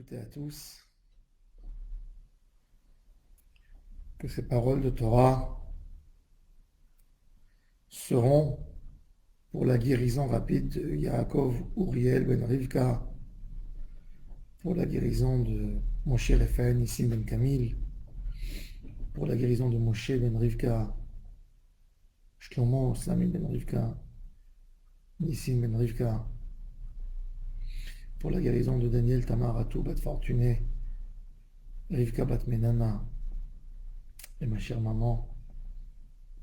toutes et à tous, que ces paroles de Torah seront pour la guérison rapide de Yaakov Uriel ben Rivka, pour la guérison de Moshe Refael Nissim ben Kamil, pour la guérison de Moshe ben Rivka, Shlomo Sami ben Rivka, Nissim ben Rivka, pour la guérison de Daniel Tamar Atou bat Fortuné, Rivka bat Menana, et ma chère maman,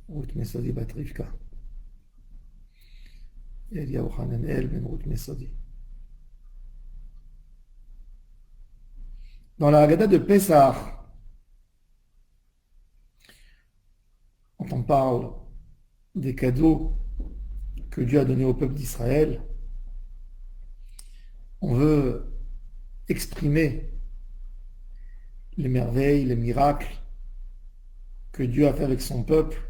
Ruth Mesodi bat Rivka, et Eliyahu Hananel ben Ruth Mesodi. Dans la Haggadah de Pessah, quand on parle des cadeaux que Dieu a donnés au peuple d'Israël, on veut exprimer les merveilles, les miracles que Dieu a fait avec son peuple.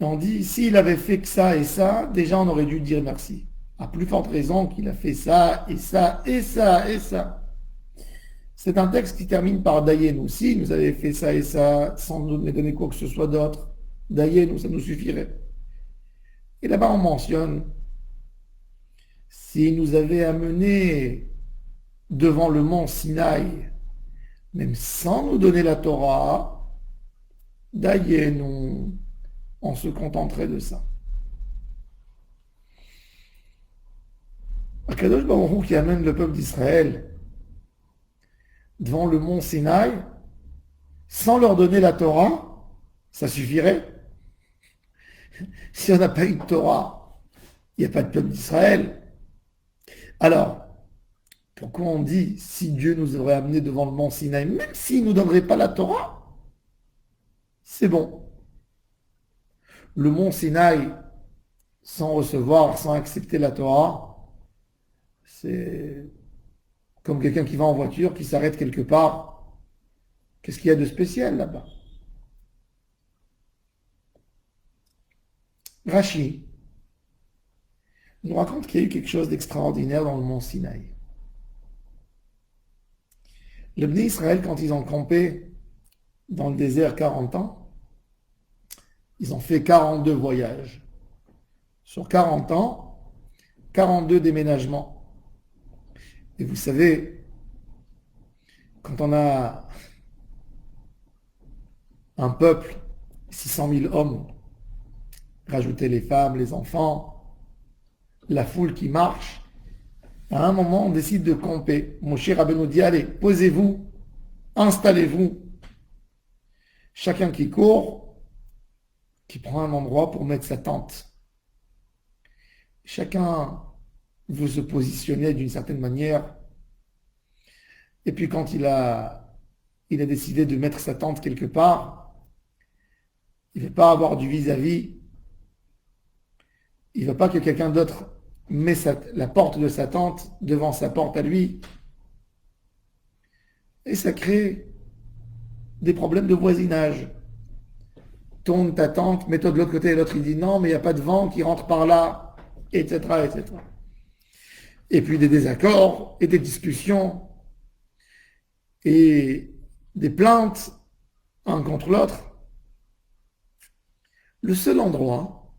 Et on dit, s'il avait fait que ça et ça, déjà on aurait dû dire merci. À plus forte raison qu'il a fait ça et ça et ça et ça. C'est un texte qui termine par Dayenu. Si nous avait fait ça et ça, sans nous donner quoi que ce soit d'autre, Dayenu, ça nous suffirait. Et là-bas on mentionne, s'il nous avait amené devant le mont Sinaï, même sans nous donner la Torah, Dayenu, on se contenterait de ça. Akadosh Baruch Hu qui amène le peuple d'Israël devant le mont Sinaï, sans leur donner la Torah, ça suffirait. Si on n'a pas eu de Torah, il n'y a pas de peuple d'Israël. Alors, pourquoi on dit, si Dieu nous aurait amenés devant le mont Sinaï, même s'il ne nous donnerait pas la Torah, c'est bon. Le mont Sinaï, sans recevoir, sans accepter la Torah, c'est comme quelqu'un qui va en voiture, qui s'arrête quelque part. Qu'est-ce qu'il y a de spécial là-bas? Rashi nous raconte qu'il y a eu quelque chose d'extraordinaire dans le mont Sinaï. Les Bnei Israël, quand ils ont campé dans le désert 40 ans, ils ont fait 42 voyages. Sur 40 ans, 42 déménagements. Et vous savez, quand on a un peuple, 600 000 hommes, rajoutez les femmes, les enfants, la foule qui marche, à un moment, on décide de camper. Moshe Rabbeinu dit, allez, posez-vous, installez-vous. Chacun qui court, qui prend un endroit pour mettre sa tente. Chacun veut se positionner d'une certaine manière. Et puis quand il a décidé de mettre sa tente quelque part, il ne veut pas avoir du vis-à-vis. Il ne veut pas que quelqu'un d'autre met la porte de sa tente devant sa porte à lui. Et ça crée des problèmes de voisinage. Tourne ta tente, mets-toi de l'autre côté, et l'autre il dit non, mais il n'y a pas de vent qui rentre par là, etc., etc. Et puis des désaccords et des discussions et des plaintes un contre l'autre. Le seul endroit,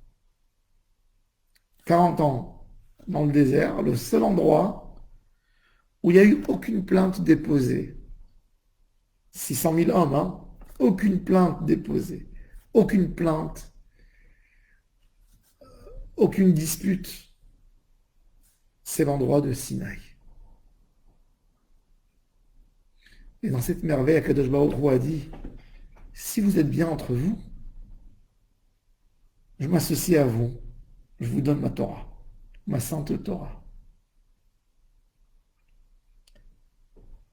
40 ans dans le désert, le seul endroit où il n'y a eu aucune plainte déposée, 600 000 hommes, hein, aucune plainte déposée, aucune plainte, aucune dispute, c'est l'endroit de Sinaï. Et dans cette merveille, Akadosh Baruch Hu a dit, si vous êtes bien entre vous, je m'associe à vous, je vous donne ma Torah, ma sainte Torah.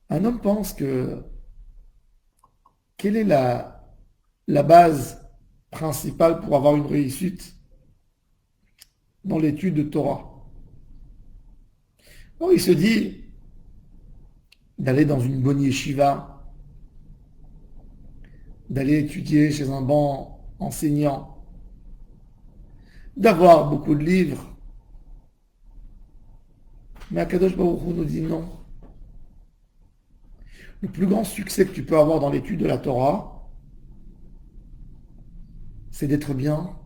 Un homme pense que quelle est la base principale pour avoir une réussite dans l'étude de Torah? Bon, il se dit d'aller dans une bonne yeshiva, d'aller étudier chez un bon enseignant, d'avoir beaucoup de livres. Mais Akadosh Baruch Hu nous dit non. Le plus grand succès que tu peux avoir dans l'étude de la Torah, c'est d'être bien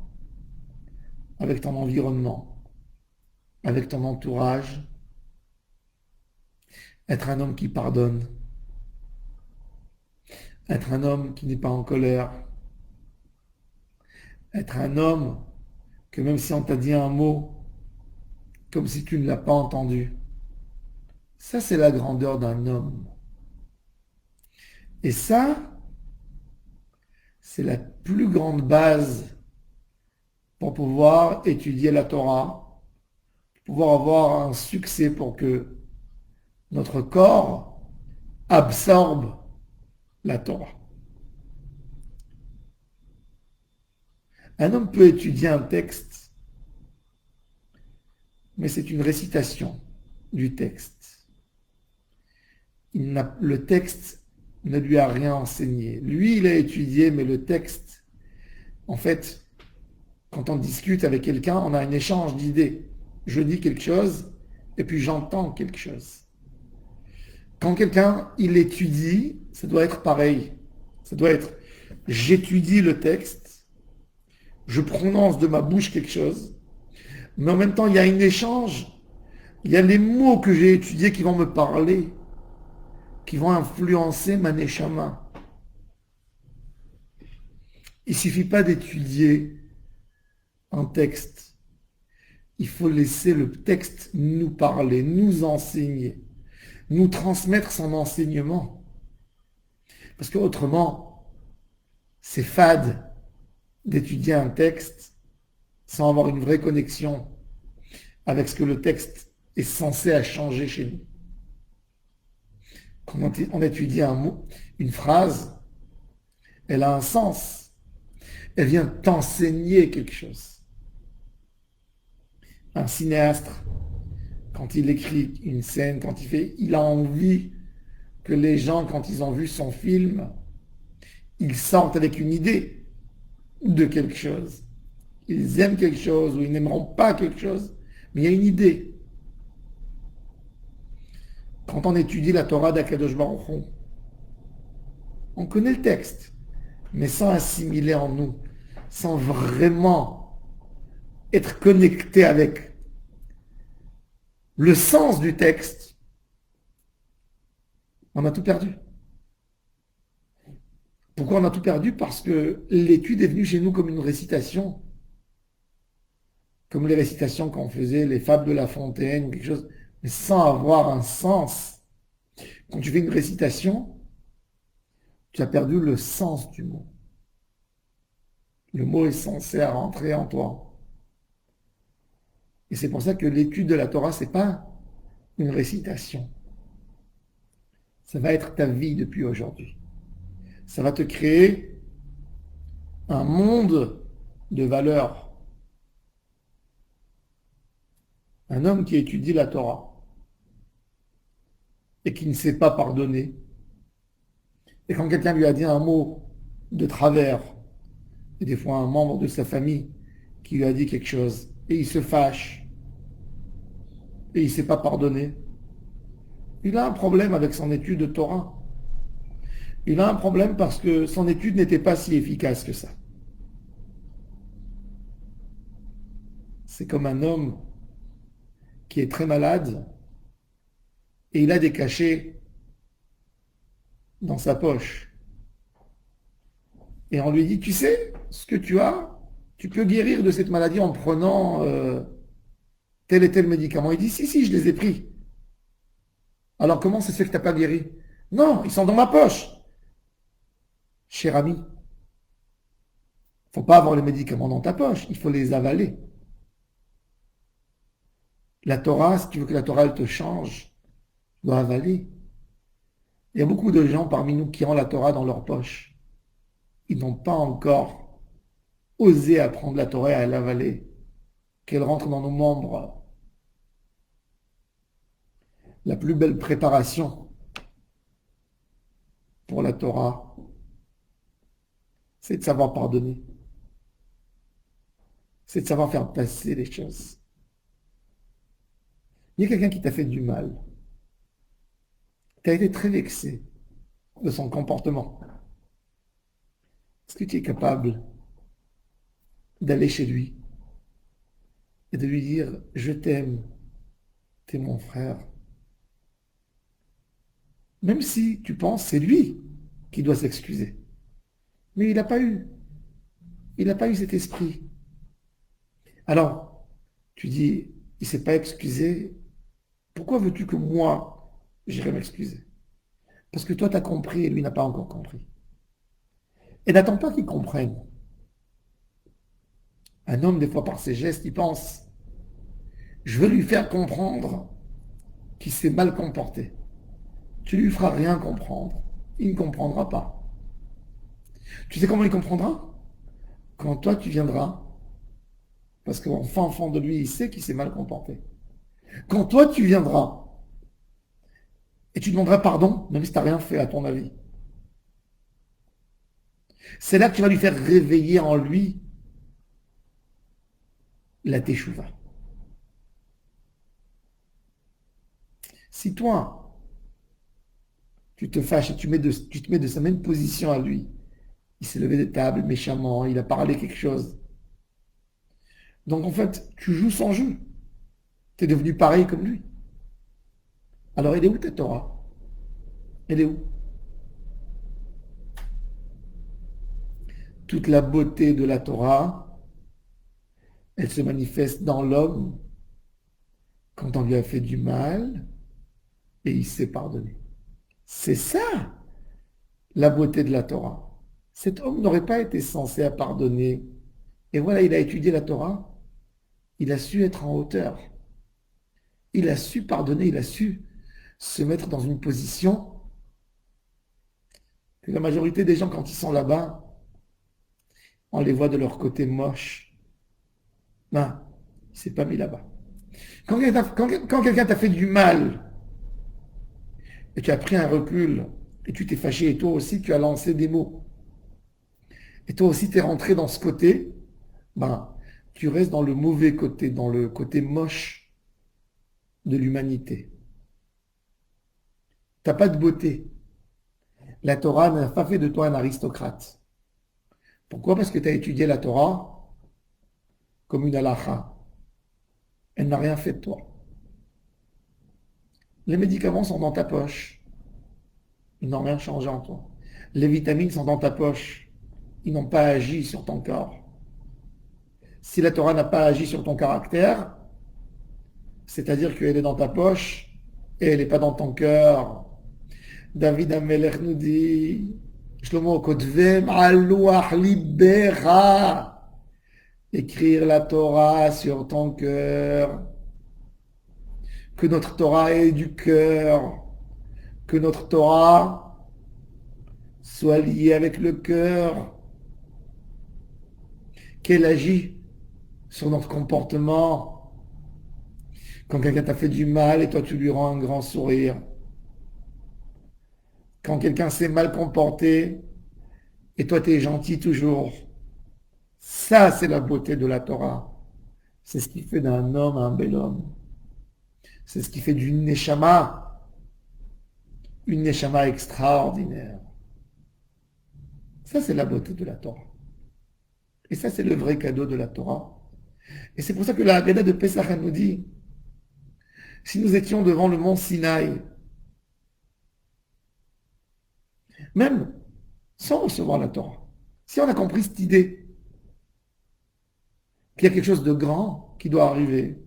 avec ton environnement, avec ton entourage, être un homme qui pardonne, être un homme qui n'est pas en colère, être un homme que même si on t'a dit un mot, comme si tu ne l'as pas entendu. Ça, c'est la grandeur d'un homme. Et ça, c'est la plus grande base pour pouvoir étudier la Torah, pour pouvoir avoir un succès pour que notre corps absorbe la Torah. Un homme peut étudier un texte, mais c'est une récitation du texte. Le texte ne lui a rien enseigné. Lui, il a étudié, mais le texte, en fait, quand on discute avec quelqu'un, on a un échange d'idées. Je dis quelque chose, et puis j'entends quelque chose. Quand quelqu'un, il étudie, ça doit être pareil. Ça doit être, j'étudie le texte, je prononce de ma bouche quelque chose, mais en même temps, il y a un échange. Il y a les mots que j'ai étudiés qui vont me parler, qui vont influencer ma neshama. Il ne suffit pas d'étudier un texte. Il faut laisser le texte nous parler, nous enseigner, nous transmettre son enseignement. Parce qu'autrement, c'est fade d'étudier un texte sans avoir une vraie connexion avec ce que le texte est censé à changer chez nous. Quand on étudie un mot, une phrase, elle a un sens. Elle vient t'enseigner quelque chose. Un cinéaste, quand il écrit une scène, il a envie que les gens, quand ils ont vu son film, ils sortent avec une idée de quelque chose. Ils aiment quelque chose ou ils n'aimeront pas quelque chose, mais il y a une idée. Quand on étudie la Torah d'Akadosh Baruch Hu, on connaît le texte, mais sans assimiler en nous, sans vraiment être connecté avec le sens du texte, on a tout perdu. Pourquoi on a tout perdu? Parce que l'étude est venue chez nous comme une récitation, comme les récitations qu'on faisait, les fables de La Fontaine, quelque chose, mais sans avoir un sens. Quand tu fais une récitation, tu as perdu le sens du mot. Le mot est censé rentrer en toi. Et c'est pour ça que l'étude de la Torah, c'est pas une récitation. Ça va être ta vie depuis aujourd'hui. Ça va te créer un monde de valeurs. Un homme qui étudie la Torah et qui ne sait pas pardonner. Et quand quelqu'un lui a dit un mot de travers, et des fois un membre de sa famille qui lui a dit quelque chose, et il se fâche, et il ne sait pas pardonner, il a un problème avec son étude de Torah. Il a un problème parce que son étude n'était pas si efficace que ça. C'est comme un homme qui est très malade et il a des cachets dans sa poche. Et on lui dit, tu sais, ce que tu as, tu peux guérir de cette maladie en prenant tel et tel médicament. Il dit, si, je les ai pris. Alors comment ça se fait que tu n'as pas guéri? Non, ils sont dans ma poche. Cher ami, il ne faut pas avoir les médicaments dans ta poche, il faut les avaler. La Torah, si tu veux que la Torah elle te change, tu dois avaler. Il y a beaucoup de gens parmi nous qui ont la Torah dans leur poche. Ils n'ont pas encore osé apprendre la Torah et à l'avaler, qu'elle rentre dans nos membres. La plus belle préparation pour la Torah, c'est de savoir pardonner. C'est de savoir faire passer les choses. Il y a quelqu'un qui t'a fait du mal. Tu as été très vexé. de son comportement. Est-ce que tu es capable d'aller chez lui et de lui dire, je t'aime, t'es mon frère, même si tu penses c'est lui qui doit s'excuser. Mais il n'a pas eu cet esprit. Alors, tu dis, il s'est pas excusé, pourquoi veux-tu que moi, j'irai m'excuser? Parce que toi, tu as compris et lui n'a pas encore compris. Et n'attends pas qu'il comprenne. Un homme, des fois, par ses gestes, il pense, je veux lui faire comprendre qu'il s'est mal comporté. Tu lui feras rien comprendre. Il ne comprendra pas. Tu sais comment il comprendra? Quand toi, tu viendras, parce qu'en fin fond de lui, il sait qu'il s'est mal comporté. Quand toi, tu viendras, et tu demanderas pardon, même si tu n'as rien fait à ton avis, c'est là que tu vas lui faire réveiller en lui la teshuva. Si toi, tu te fâches et tu te mets de sa même position à lui, il s'est levé de table méchamment, il a parlé quelque chose. Donc en fait, tu joues son jeu. Tu es devenu pareil comme lui. Alors elle est où ta Torah? Elle est où? Toute la beauté de la Torah, elle se manifeste dans l'homme quand on lui a fait du mal et il s'est pardonné. C'est ça la beauté de la Torah. Cet homme n'aurait pas été censé à pardonner. Et voilà, il a étudié la Torah, il a su être en hauteur, il a su pardonner, il a su se mettre dans une position que la majorité des gens, quand ils sont là-bas, on les voit de leur côté moche. Non, il ne s'est pas mis là-bas. Quand quelqu'un t'a fait du mal et tu as pris un recul et tu t'es fâché et toi aussi tu as lancé des mots et toi aussi tu es rentré dans ce côté, ben, tu restes dans le mauvais côté, dans le côté moche de l'humanité. Tu n'as pas de beauté. La Torah n'a pas fait de toi un aristocrate. Pourquoi? Parce que tu as étudié la Torah comme une halakha. Elle n'a rien fait de toi. Les médicaments sont dans ta poche. Ils n'ont rien changé en toi. Les vitamines sont dans ta poche. Ils n'ont pas agi sur ton corps. Si la Torah n'a pas agi sur ton caractère, c'est-à-dire qu'elle est dans ta poche et elle n'est pas dans ton cœur. David Amelech nous dit, Shlomo Kotvem alouach libera, écrire la Torah sur ton cœur, que notre Torah ait du cœur, que notre Torah soit liée avec le cœur, qu'elle agit sur notre comportement. Quand quelqu'un t'a fait du mal et toi tu lui rends un grand sourire. Quand quelqu'un s'est mal comporté et toi tu es gentil toujours. Ça, c'est la beauté de la Torah. C'est ce qui fait d'un homme un bel homme. C'est ce qui fait d'une une neshama extraordinaire. Ça, c'est la beauté de la Torah. Et ça, c'est le vrai cadeau de la Torah. Et c'est pour ça que la Haggadah de Pesach nous dit, si nous étions devant le mont Sinaï, même sans recevoir la Torah, si on a compris cette idée qu'il y a quelque chose de grand qui doit arriver,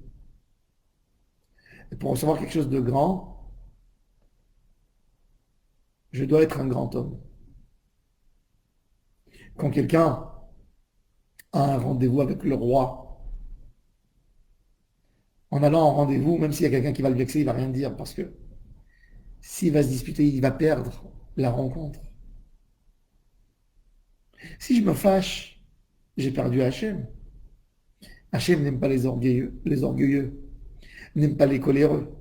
et pour recevoir quelque chose de grand, je dois être un grand homme. Quand quelqu'un a un rendez-vous avec le roi, en allant en rendez-vous, même s'il y a quelqu'un qui va le vexer, il ne va rien dire, parce que s'il va se disputer, il va perdre la rencontre. Si je me fâche, j'ai perdu Hachem. Hachem n'aime pas les orgueilleux, n'aime pas les coléreux,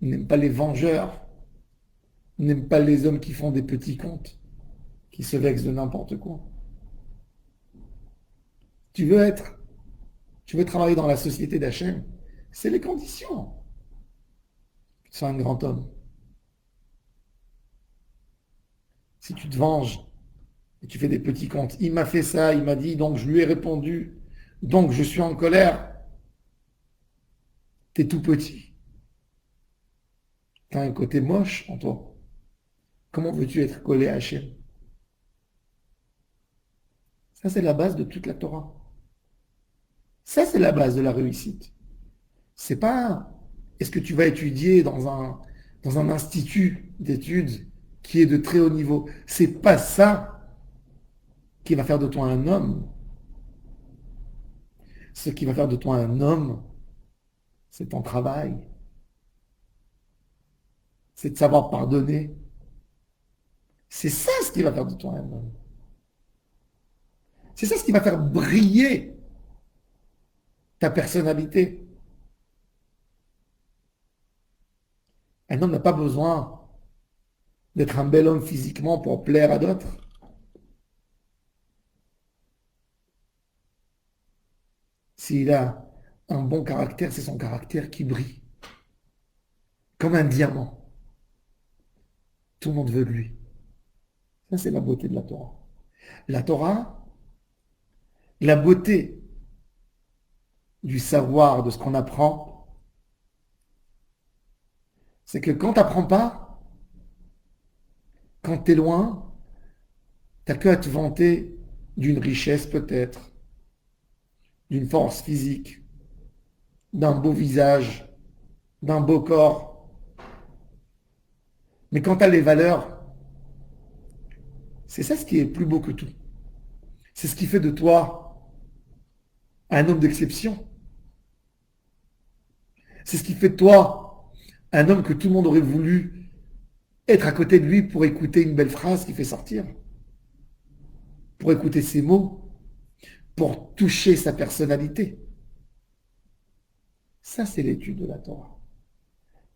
n'aime pas les vengeurs, n'aime pas les hommes qui font des petits comptes, qui se vexent de n'importe quoi. Tu veux être, tu veux travailler dans la société d'Hachem, c'est les conditions. Sois un grand homme. Si tu te venges et tu fais des petits comptes, il m'a fait ça, il m'a dit, donc je lui ai répondu, donc je suis en colère, t'es tout petit. T'as un côté moche en toi. Comment veux-tu être collé à Hachem? Ça, c'est la base de toute la Torah. Ça, c'est la base de la réussite. C'est pas est-ce que tu vas étudier dans un institut d'études qui est de très haut niveau. C'est pas ça qui va faire de toi un homme. Ce qui va faire de toi un homme, c'est ton travail, c'est de savoir pardonner. C'est ça ce qui va faire de toi un homme. C'est ça ce qui va faire briller ta personnalité. Un homme n'a pas besoin d'être un bel homme physiquement pour plaire à d'autres. S'il a un bon caractère, c'est son caractère qui brille, comme un diamant. Tout le monde veut de lui. Ça, c'est la beauté de la Torah. La Torah, la beauté du savoir, de ce qu'on apprend, c'est que quand tu n'apprends pas, quand tu es loin, tu n'as que à te vanter d'une richesse peut-être, d'une force physique, d'un beau visage, d'un beau corps. Mais quand tu as les valeurs, c'est ça ce qui est plus beau que tout. C'est ce qui fait de toi un homme d'exception. C'est ce qui fait de toi un homme que tout le monde aurait voulu être à côté de lui pour écouter une belle phrase qui fait sortir, pour écouter ses mots, pour toucher sa personnalité. Ça, c'est l'étude de la Torah.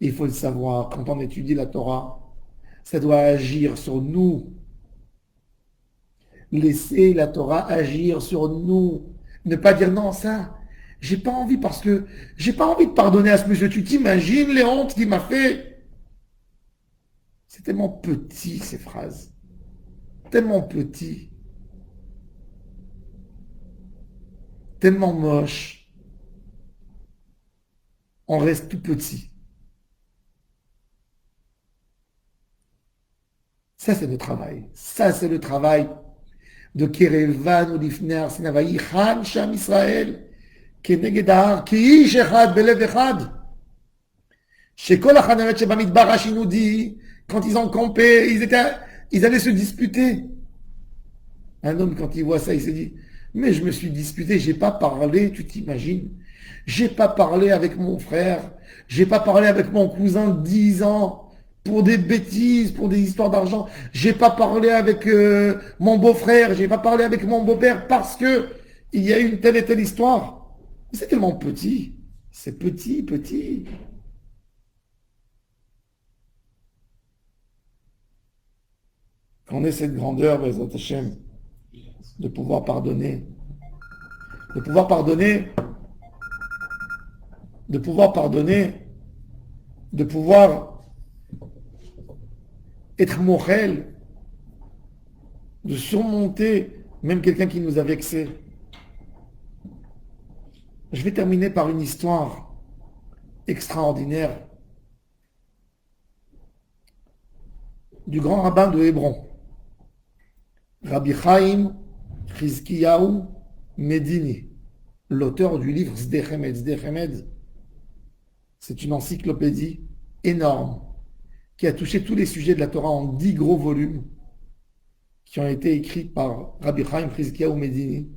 Et il faut le savoir, quand on étudie la Torah, ça doit agir sur nous. Laisser la Torah agir sur nous. Ne pas dire non, ça, j'ai pas envie parce que j'ai pas envie de pardonner à ce monsieur. Tu t'imagines les hontes qu'il m'a fait? C'est tellement petit, ces phrases. Tellement petit. Tellement moche. On reste tout petit. Ça, c'est le travail. Ça, c'est le travail de Kerevan ou Lifner Sinavaï Khan Sham Israël. כנגד ההר, כאיש אחד בלב אחד. שכל החניות שבמדבר השינודי, quand ils ont campé, ils allaient se disputer. Un homme, quand il voit ça, il se dit, mais je me suis disputé, j'ai pas parlé, tu t'imagines? J'ai pas parlé avec mon frère, j'ai pas parlé avec mon cousin 10 ans pour des bêtises, pour des histoires d'argent. J'ai pas parlé avec mon beau-frère, j'ai pas parlé avec mon beau-père parce que il y a une telle et telle histoire. C'est tellement petit. C'est petit, petit. Qu'on ait cette grandeur, Bezat Hashem, de pouvoir pardonner. De pouvoir pardonner. De pouvoir pardonner. De pouvoir être mochel. De surmonter même quelqu'un qui nous a vexés. Je vais terminer par une histoire extraordinaire du grand rabbin de Hébron, Rabbi Chaim Chizkiyahu Medini, l'auteur du livre Sdechemed. Sdechemed, c'est une encyclopédie énorme qui a touché tous les sujets de la Torah en 10 gros volumes qui ont été écrits par Rabbi Chaim Chizkiyahu Medini,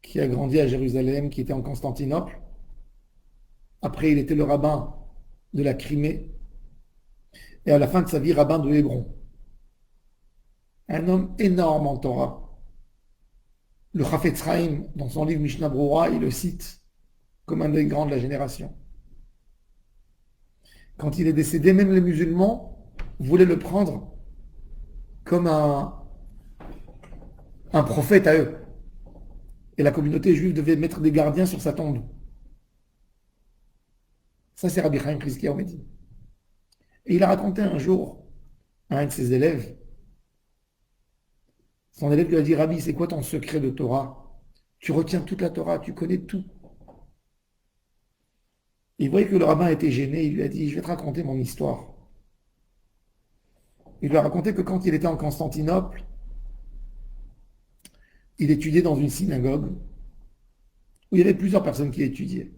qui a grandi à Jérusalem, qui était en Constantinople. Après, il était le rabbin de la Crimée. Et à la fin de sa vie, rabbin de Hébron. Un homme énorme en Torah. Le Chafetz Chaim, dans son livre Mishnah Brura, il le cite comme un des grands de la génération. Quand il est décédé, même les musulmans voulaient le prendre comme un prophète à eux. Et la communauté juive devait mettre des gardiens sur sa tombe. Ça, c'est Rabbi Chaim Chizkiyahu Medini. Et il a raconté un jour à un de ses élèves. Son élève lui a dit, Rabbi, c'est quoi ton secret de Torah? Tu retiens toute la Torah, tu connais tout. Il voyait que le rabbin était gêné, il lui a dit, je vais te raconter mon histoire. Il lui a raconté que quand il était en Constantinople, il étudiait dans une synagogue où il y avait plusieurs personnes qui étudiaient.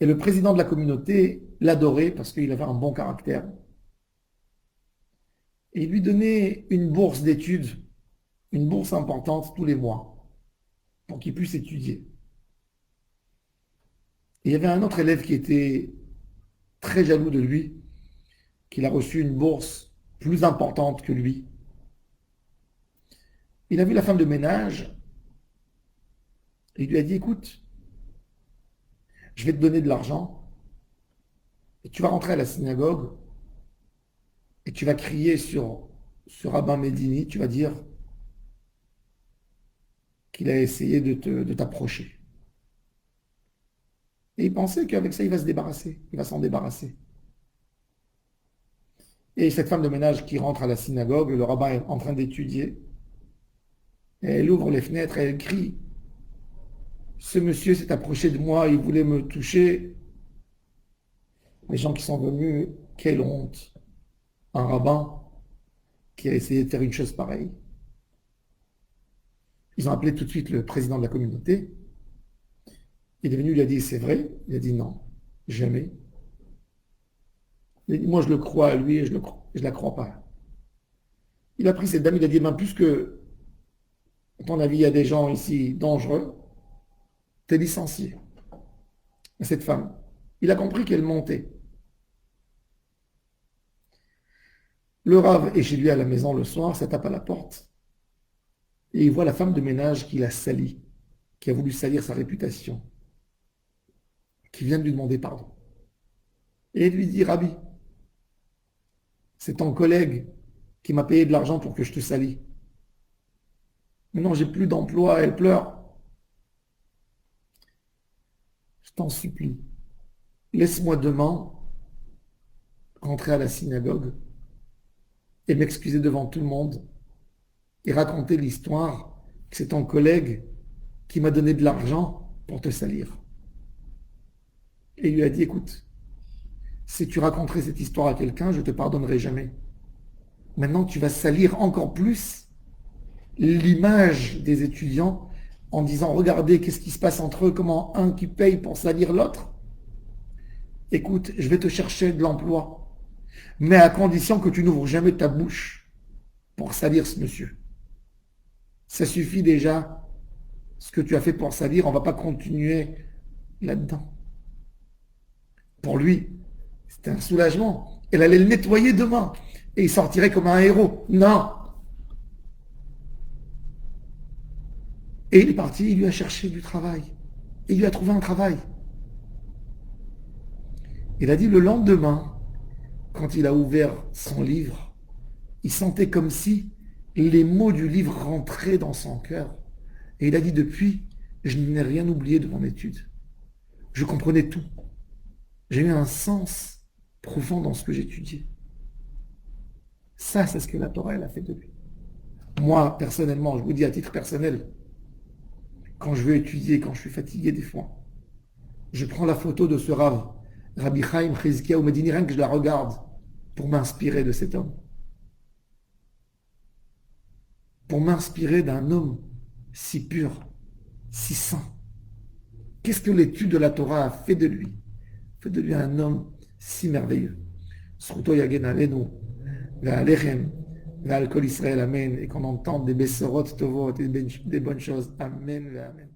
Et le président de la communauté l'adorait parce qu'il avait un bon caractère. Et il lui donnait une bourse d'études, une bourse importante tous les mois, pour qu'il puisse étudier. Et il y avait un autre élève qui était très jaloux de lui, qu'il a reçu une bourse plus importante que lui. Il a vu la femme de ménage et il lui a dit, écoute, je vais te donner de l'argent et tu vas rentrer à la synagogue et tu vas crier sur ce rabbin Médini, tu vas dire qu'il a essayé de t'approcher. Et il pensait qu'avec ça, il va se débarrasser, il va s'en débarrasser. Et cette femme de ménage qui rentre à la synagogue, le rabbin est en train d'étudier, et elle ouvre les fenêtres et elle crie, ce monsieur s'est approché de moi, il voulait me toucher. Les gens qui sont venus, quelle honte. Un rabbin qui a essayé de faire une chose pareille. Ils ont appelé tout de suite le président de la communauté. Il est venu, il a dit, c'est vrai? Il a dit, non, jamais. Il a dit, moi, je le crois à lui et je ne la crois pas. Il a pris cette dame, il a dit, ben, puisque, à ton avis, il y a des gens ici dangereux, t'es licencié. Et cette femme, il a compris qu'elle montait. Le rave est chez lui à la maison le soir, ça tape à la porte. Et il voit la femme de ménage qui l'a sali, qui a voulu salir sa réputation, qui vient de lui demander pardon. Et il lui dit, Rabbi, c'est ton collègue qui m'a payé de l'argent pour que je te salis. Maintenant, j'ai plus d'emploi, elle pleure. Je t'en supplie, laisse-moi demain rentrer à la synagogue et m'excuser devant tout le monde et raconter l'histoire que c'est ton collègue qui m'a donné de l'argent pour te salir. Et il lui a dit, écoute, si tu raconterais cette histoire à quelqu'un, je ne te pardonnerai jamais. Maintenant, tu vas salir encore plus l'image des étudiants en disant, regardez, qu'est-ce qui se passe entre eux, comment un qui paye pour salir l'autre. Écoute, je vais te chercher de l'emploi, mais à condition que tu n'ouvres jamais ta bouche pour salir ce monsieur. Ça suffit déjà, ce que tu as fait pour salir, on ne va pas continuer là-dedans. Pour lui, c'était un soulagement. Elle allait le nettoyer demain et il sortirait comme un héros. Non. Et il est parti, il lui a cherché du travail. Et il lui a trouvé un travail. Il a dit le lendemain, quand il a ouvert son livre, il sentait comme si les mots du livre rentraient dans son cœur. Et il a dit depuis, je n'ai rien oublié de mon étude. Je comprenais tout. J'ai eu un sens profond dans ce que j'étudiais. Ça, c'est ce que la Torah, elle a fait de lui. Moi, personnellement, je vous dis à titre personnel, quand je veux étudier, quand je suis fatigué des fois, je prends la photo de ce Rav, Rabbi Chaim Chizkiyahu Medini, rien que je la regarde pour m'inspirer de cet homme. Pour m'inspirer d'un homme si pur, si saint. Qu'est-ce que l'étude de la Torah a fait de lui? Fait de lui un homme si merveilleux. Zchuto yagen alenu, ve'alechem, ve'al kol Israël, amen, et qu'on entende des bessorot tovot, des bonnes choses, amen, amen.